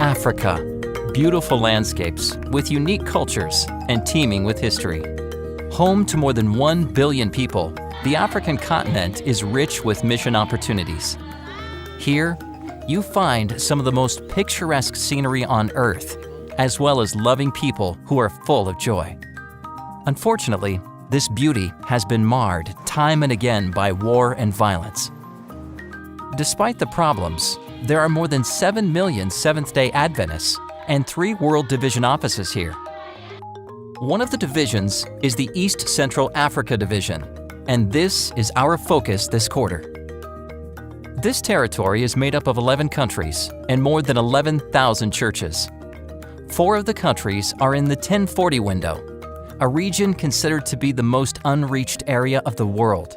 Africa, beautiful landscapes with unique cultures and teeming with history. Home to more than 1 billion people, the African continent is rich with mission opportunities. Here, you find some of the most picturesque scenery on Earth, as well as loving people who are full of joy. Unfortunately, this beauty has been marred time and again by war and violence. Despite the problems, there are more than 7 million Seventh-day Adventists and 3 World Division offices here. One of the divisions is the East Central Africa Division, and this is our focus this quarter. This territory is made up of 11 countries and more than 11,000 churches. 4 of the countries are in the 1040 window, a region considered to be the most unreached area of the world.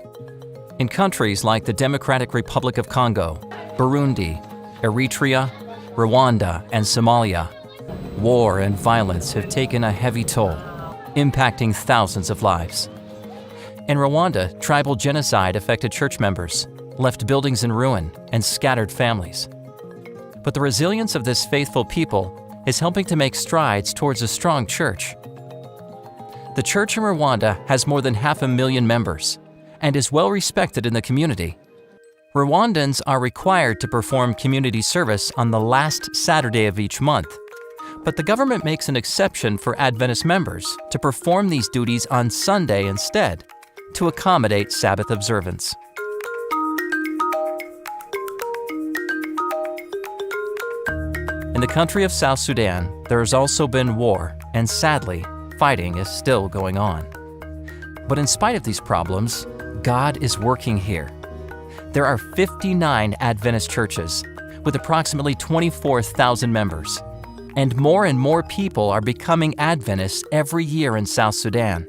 In countries like the Democratic Republic of Congo, Burundi, Eritrea, Rwanda, and Somalia, war and violence have taken a heavy toll, impacting thousands of lives. In Rwanda, tribal genocide affected church members, left buildings in ruin, and scattered families. But the resilience of this faithful people is helping to make strides towards a strong church. The church in Rwanda has more than 500,000 members and is well respected in the community. Rwandans are required to perform community service on the last Saturday of each month, but the government makes an exception for Adventist members to perform these duties on Sunday instead, to accommodate Sabbath observance. In the country of South Sudan, there has also been war, and sadly, fighting is still going on. But in spite of these problems, God is working here. There are 59 Adventist churches with approximately 24,000 members, and more people are becoming Adventists every year in South Sudan.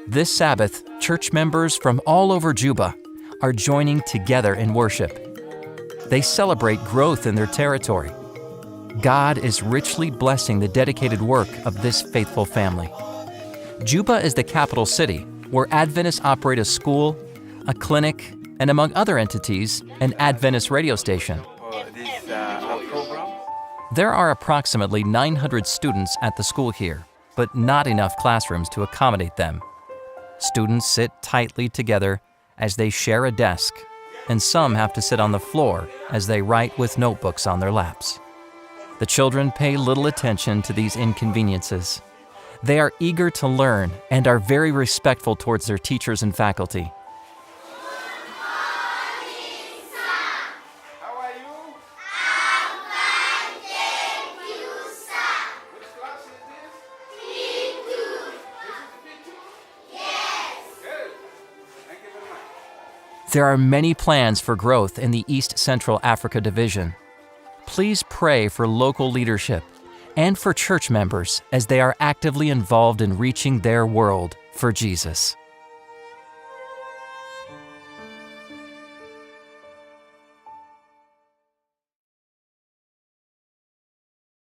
This Sabbath, church members from all over Juba are joining together in worship. They celebrate growth in their territory. God is richly blessing the dedicated work of this faithful family. Juba is the capital city where Adventists operate a school, a clinic, and among other entities, an Adventist radio station. There are approximately 900 students at the school here, but not enough classrooms to accommodate them. Students sit tightly together as they share a desk, and some have to sit on the floor as they write with notebooks on their laps. The children pay little attention to these inconveniences. They are eager to learn and are very respectful towards their teachers and faculty. There are many plans for growth in the East Central Africa Division. Please pray for local leadership and for church members as they are actively involved in reaching their world for Jesus.